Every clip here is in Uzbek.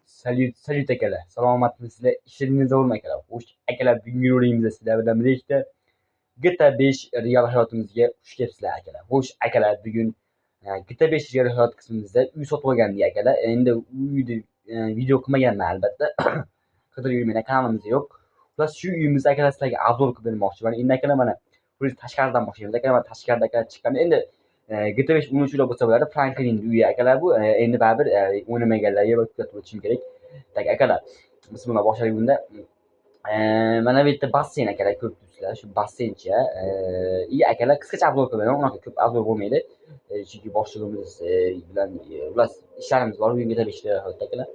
Salut akalar. Salomatmisizlar? Ishlaringiz zo'rmi akalar? Xo'sh, akalar, bugungi roligimizda sizlar bilan birgalikda GTA 5 real hayotimizga xush kelibsizlar akalar. Xo'sh, akalar, bugun GTA 5 real hayot qismimizda uy sotib olgandik akalar. Endi uyni video qilmaganman albatta. Qidirib yurmanglar, kanalimizda yo'q. Xullas, shu uyimizni akalar sizlarga obzor qilib bermoqchiman. Endi akalar mana biz tashqaridan boshlaymiz. Akalar mana tashqarida akalar chiqqan. Endi GTA 5 o'ynovchilar bo'lsa bo'ladi. Franklinning uyi akalar bu. Endi baribir o'ynamaganlarga bir kuzatib o'tishim kerak. Tak akalar, bismillah boshlaylik bunda. Mana bu yerda basseyn akalar, ko'rib turibsizlar. Shu basseyncha. И akalar qisqacha obzor qilib beraman. Unaqa ko'p obzor bo'lmaydi. Chunki boshlig'imiz bilan xullas ishlarimiz bor. Uyga ishlar akalar.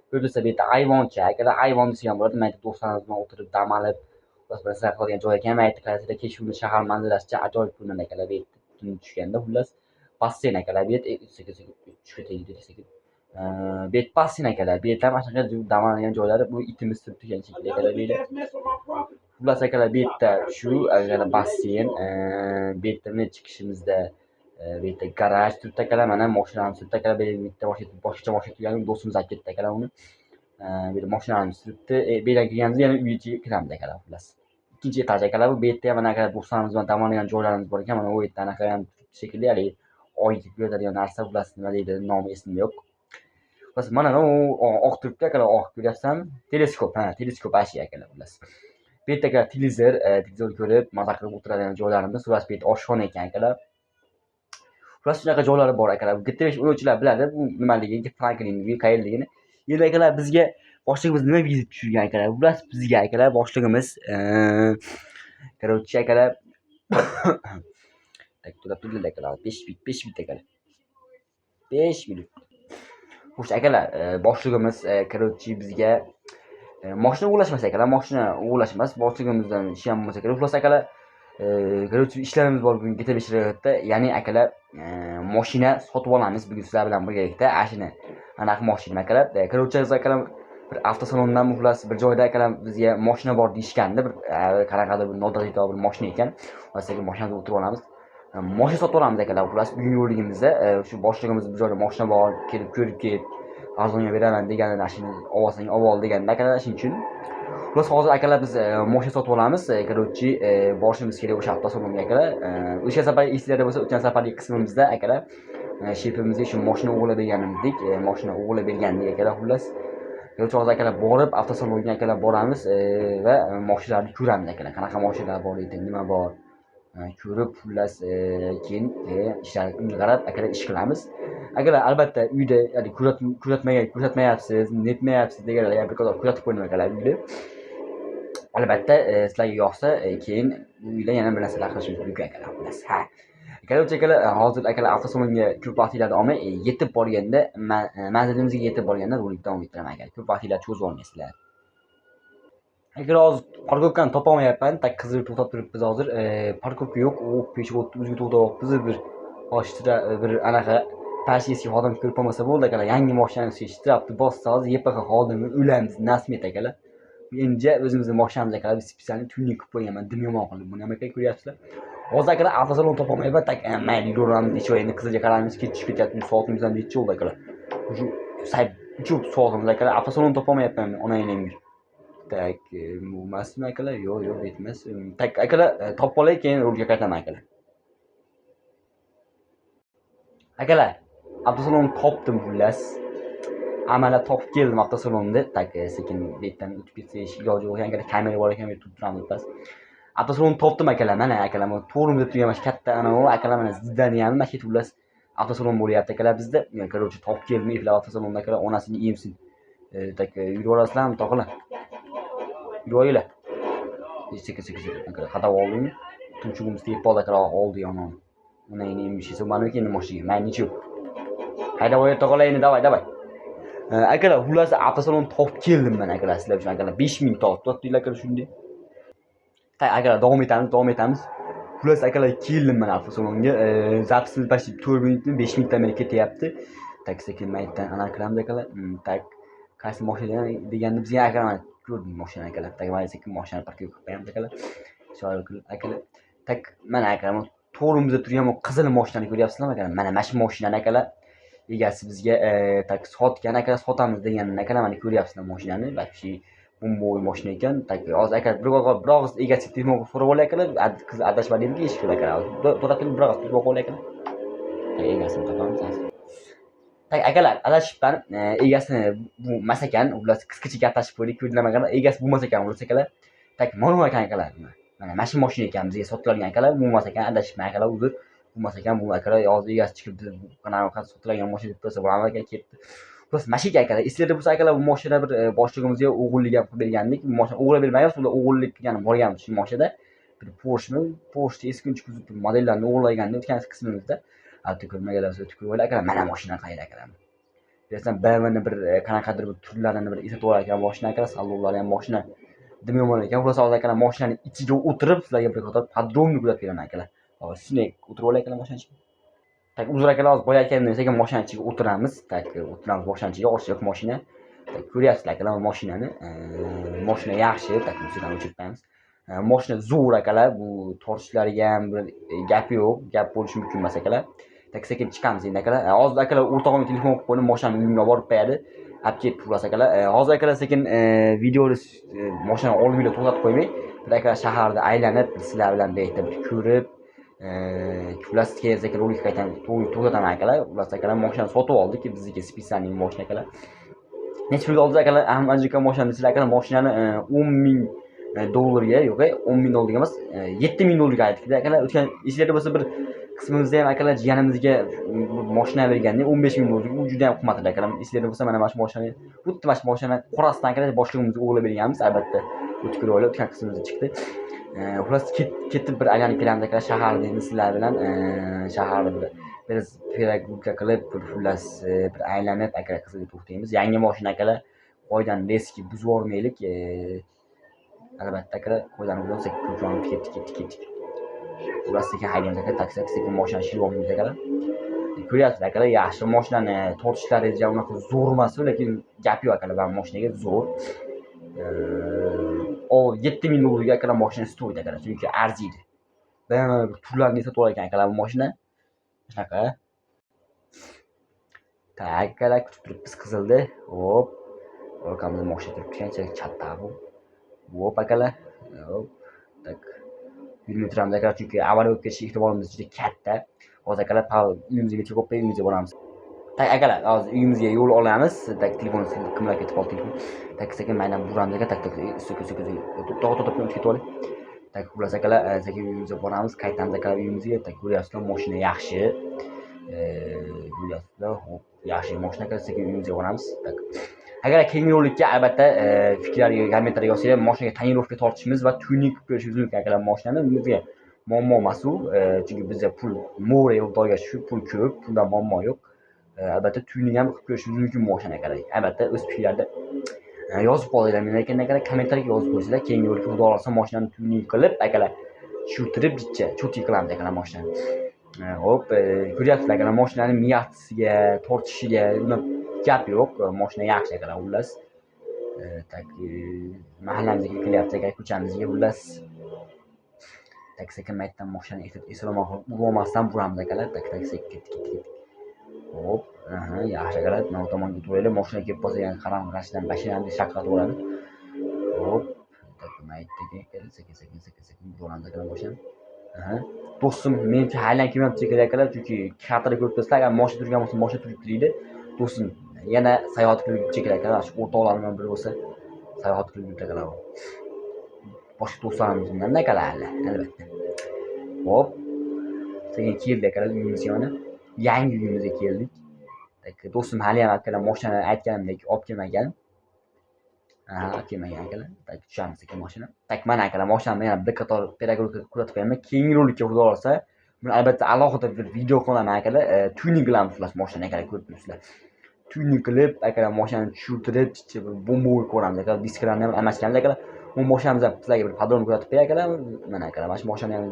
Ko'rib turibsizlar, bu yerda ayvoncha akalar. Ayvon desa ham bo'ladi. Mana yerda do'stlarimiz bilan o'tirib dam olib, xullas bir narsa qiladigan joy ekan. Mana yerda qarasizlar, kechqurun shahar manzarasicha ajoyib ko'rinadi akalar. Bu yerda tun tushganda xullas basseyn akalar. Bu yerda sekin-sekin tushib ketaylik sekin. Bet basseyn akalar. Bu yerda mana shunaqa dam oladigan joylari, bu itimiz turib turgan shekilli akalar bu yerda. Xullas akalar, bu yerda shu akalar basseyn, bu yerda mana chiqishimizda bu yerda garaj turibdi akalar. Mana mashinamiz turibdi akalar. Bu yerda boshqacha mashina turgan, do'stimiz olib ketdi akalar uni. Bu yerda mashinamiz turibdi. Bu yerdan kelganimizda yana uy ichiga kiramiz akalar xullas. Ikkinchi etaj akalar bu. Bu yerda ham mana akalar do'stlarimiz bilan dam oladigan joylarimiz bor ekan. Mana u yerda anaqa ham turibdi shekilli, haligi oyga ko'radigan narsa, xullas nima deydi, nomi esimda yo'q. Xullas mana u oq turibdi akalar, oq ko'ryapsizlarmi? Teleskop, teleskop ashi akalar xullas. Bu yerda akalar televizor ko'rib maza qilib o'tiradigan joylarimiz. Xullas bu yerda oshxona ekan akalar. Xullas shunaqa joylari bor akalar. GTA 5 o'ynovchilar biladi bu nimaligini, Franklinning qayerligini. Endi akalar bizga boshlig'imiz nima vizit tushirgan akalar? Xullas bizga akalar boshlig'imiz короче akalar tak to'lab turdilar akalar. 5 bit akalar. 5 minut. Xo'sh akalar, boshlig'imiz короче bizga mashina o'g'irlashmas akalar, mashina o'g'irlashmas. Boshlig'imizdan ish ham bo'lmasa kerak. Xullas akalar, короче ishlarimiz bor bugun GTA 5 ro'yxatda. Ya'ni akalar, mashina sotib olamiz bugun sizlar bilan birgalikda. Ashina anaqa mashina akalar. Короче akalar, bir avtosalondan xullas bir joyda akalar bizga mashina bor deyishganda, bir qanaqadir bir noodatiy bir mashina ekan. Xullas mashinada o'tirib olamiz. Mashina sotib olamiz akalar. Xullas bugungi yo'ligimizda shu boshlig'imiz bir joyda mashina bor, kelib ko'rib ket, arzonga beraman deganini ashuni olsang ol deganda akalar, shuning uchun. Xullas hozir akalar biz mashina sotib olamiz. Короче borishimiz kerak o'sha avtosalonga akalar. O'sha safar esingizda bo'lsa, o'tgan safarlik qismimizda akalar shefimizga shu mashina o'g'irlab bergandik, mashina o'g'irlab bergandik akalar xullas. Короче hozir akalar borib avtosalonga akalar boramiz va mashinalarni ko'ramiz akalar. Qanaqa mashinalar bor edi, nima bor ko'rib xullas keyin ishlarga qarab akalar ish qilamiz. Akalar albatta uyda ko'rsatmayapsiz, netmayapsiz deganlar ham bir qator kuzatib qo'ying akalar uyda. Albatta sizlarga yoqsa keyin bu uyda yana bir narsalar qilishimiz mumkin akalar xullas. Короче akalar, hozir akalar avtosalonga ko'p vaqtinglarni olmay, yetib borganda, manzilimizga yetib borganda rolik davom ettiraman akalar. Ko'p vaqtinglarni cho'zib olmaysizlar. Akalar hozir parkovkani topa olmayapman. Tak qizib to'xtab turibmiz hozir. Parkovka yo'q. U peshxod o'ziga to'xtayapmiz. Bir oshitira bir anaqa Pashiyskiy xodim ko'rib qolmasa bo'ldi akalar. Yangi mashinani shtrapni bossa hozir YPX xodimi o'lamiz, nasmet akalar. Endi o'zimizning mashinamiz akalar, spesial tuning qilib qo'yganman. Dim yomon qilib buni ham akalar ko'ryapsizlar. Hozir akalar avtosalon topa olmayapman. Tak mayli yuraveramiz. Necha endi qizilga qaraymiz, ketish ketyapti. Soatimiz ham necha bo'ldi akalar. Shu sayt 3 soatimiz akalar. Avtosalon topa olmayapman. Onangni tak bu emasmi akalar? Yo'q, bitmas. Tak akalar, topib olay, keyin rolga qaytaman akalar. Akalar, avtosalonni topdim xullas. Amaliyot topib keldim avtosalonni. Tak sekin betdan o'tib ketish iloji yo'q ekan, kamera bor ekan, men tutib turamiz bas. Avtosalonni topdim akalar. Mana akalar, mana to'g'rimda turgan mana katta ana u akalar, mana Ziddani ham mana shu xullas avtosalon bo'lyapti akalar bizda. Короче topib keldim ifla avtosalonni akalar, onasini emsin. Tak yurib olasizlarmi to'g'rilar? Yuraylar. Sekin akalar, qadab oldim. Tumshug'imiz tegib qoldi akalar, oldi yonini. Onangni emishisi mana endi mashinaga. Men necha haydab olayotib qolay endi, davay. Akalar, xullas avtosalonni topib keldim men akalar, sizlar uchun akalar 5000 topdinglar akalar shunday. Akalar davom etamiz. Xullas akalar keldim men avtosalonga. Zapsimiz почти 4 minutdan 5 minutdan beri ketyapti. Tak sekin maytdan anaqa qilamiz akalar. Tak qaysi mashina deganda bizga akalar ko'rdim mashina akalar. Tak mana sekin mashina parkovka qilib qo'yamiz akalar. Shoir qilib akalar. Tak mana akalar to'g'rimizda turgan bu qizil mashinani ko'ryapsizlarmi akalar? Mana shu mashinani akalar egasi bizga tak sotgan akalar, sotamiz deganini akalar mana ko'ryapsizlar mashinani. Вообще bomboy mashina ekan. Tak hozir aka bir og'iz egasiga telefon so'rab olay akalar. Qiz adashmadimki eshitdi akalar. To'xtatib bir og'iz telefon olay akalar. Egasini topamiz hozir. Tak akalar adashibman. Egasini bu emas ekan. Ular qisqacha gaplashib qo'ydik. Ko'rdilarmi egasi bo'lmas ekan ular akalar. Tak mana ekan akalar. Mana mashina ekan bizga sotiladigan akalar. Bo'lmas ekan adashibman akalar. Uzr. Bo'lmas ekan bu akalar hozir egasi chiqib qanaqa sotiladigan mashina deb tursa bo'ladi ekan ketdi. Plus mashina akalar. Eslarda bo'lsa akalar bu mashina bir boshlig'imizga o'g'illik ham qilib bergandik. Bu mashina o'g'irlab bermagan, ular o'g'irlik qilgan borganmiz shu mashinada. Bir Porsche eski kuzov modellarini o'g'irlagandik o'tgan qismimizda. Albatta ko'rmaganlar bo'lsa tukurib o'ylar akalar. Mana mashina qayda akalar. Bilasizlar BMWni bir qanaqadir bir turlarini bir eslatib olar ekan mashina akalar, salonlari ham mashina deb yomon ekan. Ular hozir akalar mashinaning ichiga o'tirib sizlarga bir qator podrobni kuzatib beraman akalar. Hozir shunday o'tirib olar akalar mashina ichiga. Tak uzr akalar hozir boya aytganimdek sekin mashina ichiga o'tiramiz. Tak o'tiramiz mashina ichiga, ochiq mashina. Tak ko'ryapsizlar akalar mashinani. Mashina yaxshi, tak musiqani o'chirib qo'yamiz. Mashina zo'r akalar, bu tortishlariga ham bir gap yo'q, gap bo'lishi mumkin emas akalar. Tak sekin chiqamiz endi akalar. Hozir akalar o'rtog'imga telefon qilib qo'ydim, mashinani uyimga borib qo'yadi. Olib kelib turasiz akalar. Hozir akalar sekin videoni mashinani oldimga to'xtatib qo'ymay, bir akalar shaharda aylanib, sizlar bilan bu yerda bir ko'rib, Ulas keyin sekin rolik qaytan to'xtataman akalar. Ulas akalar mashinani sotib oldik, bizga spesialniy mashina akalar. Necha pulga oldik akalar? Amajika mashinani sizlar akalar mashinani 10,000 dollarga, yo'q, 10,000 dollarga emas, 7,000 dollarga aytdik akalar. O'tgan esinglarda bo'lsa bir qismimizda ham akalar jiyanimizga mashina berganda 15,000 dollarga, u juda ham qimmat edi akalar. Esinglarda bo'lsa mana mana mashinani, xuddi mana mashina qorasidan akalar boshlig'imizga o'g'irlab berganmiz, albatta. O'tkir o'ylab o'tgan qismimizda chiqdi. Xullas ketib bir aylanib kelamiz akalar shaharda endi sizlar bilan shaharda bir pedagogika qilib xullas bir aylanib akalar qizga to'xtaymiz. Yangi mashina akalar, qoidani leski buzib yubormaylik. Albatta akalar qoidani buzsak ko'chamiz ketdik. Xullas sekin haydaymiz akalar, taksi sekin mashina shilib olmaymiz akalar. Ko'ryapsiz akalar, yaxshi mashinani tortishlari unaqa zo'r emas, lekin gap yo'q akalar, bu mashinaga zo'r. 7,000 dollarga akalar mashina stoydi akalar, chunki arziydi. Ben turlarni sotib olgan akalar bu mashina. Shunaqa. Tak akalar kutib turibmiz Qizilda. Hop. Orqamizda mashina turibdi, qancha chatta bu. Hop akalar. Hop. Tak. Yurib turamiz akalar, chunki avariya bo'lib ketish ehtimolimiz juda katta. Hozir akalar uyimizga chiqib uyimizga boramiz. Tak akalar, hozir uyimizga yo'l olamiz. Tak telefon kimlar ketib qoldi telefon. Tak sekin mayna buramiz akalar, tak so'k to'xtatib ketib oling. Tak xullas akalar, sekin uyimizga boramiz, qaytamiz akalar uyimizga. Tak ko'ryapsizlar, mashina yaxshi. Ko'ryapsizlar, hop, yaxshi mashina akalar, sekin uyimizga boramiz. Tak. Agar keyingi rolikka albatta fikrlarga, kommentariyga yozsanglar, mashinaga tonirovka tortishimiz va tuning qilib berishimiz mumkin akalar mashinani. Bizga muammo emas u, chunki bizda pul mo'ra xudoga shukur, pul ko'p, puldan muammo yo'q. Albatta tuning ham qilib berishimiz mumkin mashina akalar. Albatta o'z fikrlarda yozib qolinglar, men aytgan akalar kommentariyga yozib qo'ysanglar, keyingi rolikka xudo xohlasa mashinani tuning qilib akalar tushirtirib cho'tik qilamiz akalar mashinani. Hop, ko'ryapsizlar akalar mashinani miyasiga, tortishiga gap yo'q. Mashina yaxshi akalar, xullas. Tak mahallamizga kelyapti akalar, ko'chamizga xullas. Tak sekin maytdan mashinani urmasdan buramiz akalar. Tak sekin ketdik. Hop, yaxshi akalar, mana bu tomonga o'tib mashina kelib qolsa, yana qaram-qarashidan bashinani shaqqa uradi. Hop, tak maytdan sekin buramiz akalar mashina. Do'stim, menimcha haylan kelmayapti akalar, chunki kartada ko'rib turibsizlar, agar mashina turgan bo'lsa, mashina turibdi deydi. Do'stim, yana sayohat qilib yuribdi akalar, shu o'rtoqlarimdan biri bo'lsa, sayohat qilib yuribdi akalar. Boshqa do'stlarimiz bilan akalar, albatta. Hop, sekin keldik akalar uyimizga mana. Yangi uyimizga keldik. Do'stim hali ham akalar mashinani aytganimdek olib kelmagan. Olib kelmagan akalar. Tak tushamiz sekin mashina. Tak mana akalar mashinani yana bir qator pedagogika kuzatib qo'yaman. Keyingi rolikka xudo xohlasa, buni albatta alohida bir video qilaman akalar. Tuning qilamiz xullas mashinani akalar, ko'rib turibsizlar. Tuning qilib akalar mashinani tushirtirib, bomboy ko'ramiz akalar. Disklarni ham almashganmiz akalar. Bu mashinamiz ham sizlarga bir podron kuzatib qo'yay akalar. Mana akalar, mana shu mashinani ham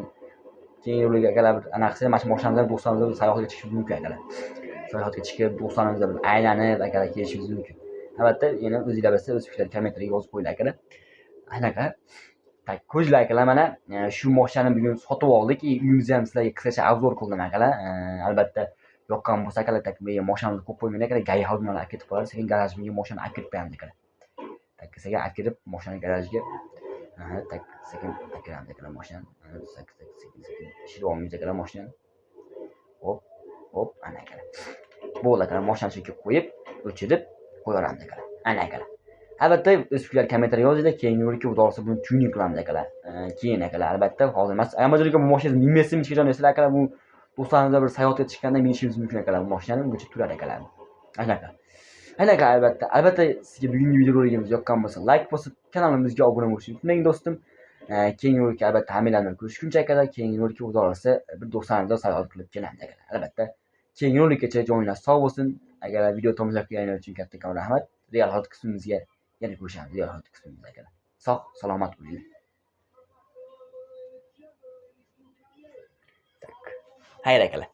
keyingi rolikka akalar bir anaqa qilsa, mana shu mashinamiz ham do'stlarimiz bilan sayohatga chiqishimiz mumkin akalar. Sayohatga chiqib, do'stlarimiz bilan aylanib akalar kelishimiz mumkin. Albatta, yana o'zingizlar bilsa, o'z fikrlaringizni kommentariyga yozib qo'yinglar akalar. Anaqa. Tak, ko'zlar akalar, mana shu mashinani bugun sotib oldik. Uyimizni ham sizlarga qisqacha obzor qildim akalar. Albatta, yoqqan bo'lsa akalar, tak menga mashinamni qo'yib qo'ygan akalar, gai xodimlari olib ketib qoladi. Sekin garajimga mashinani olib kirib qo'yamiz akalar. Tak sekin olib kirib mashinani garajiga tak sekin olib kiramiz akalar mashinani. Sekin ishib olmaymiz akalar mashinani. Hop, hop, ana akalar. Bo'ldi akalar, mashinani shu yerga qo'yib, o'chirib qo'yaveramiz akalar. Ana akalar. Albatta, o'z fikrlaringizni kommentariyga yozinglar. Keyingi rolikka xudo xolisa buni tuning qilamiz akalar. Keyin akalar, albatta, hozir emas. Amazonga bu mashinani minmasam hech qachon eslar akalar, bu do'stlarimizga bir sayohatga chiqqanda minishimiz mumkin akalar. Bu mashinani ungacha turadi akalar. Anaqa. Anaqa albatta sizga bugungi videoroligimiz yoqqan bo'lsa, like bosib, kanalimizga obuna bo'lishni unutmang do'stim. Keyingi rolikka albatta hammalarni ko'rishguncha akalar, keyingi rolikka xudo xolisa bir do'stlarimizga sayohat qilib kelamiz akalar. Albatta, keyingi rolikgacha joningiz sog' bo'lsin. Agar video tomosha qilganingiz uchun kattakon rahmat. Real hayot qismimizga yana ko'rishamiz. Real hayot qismimizda akalar. Sog', salomat bo'linglar. Xayr akalar.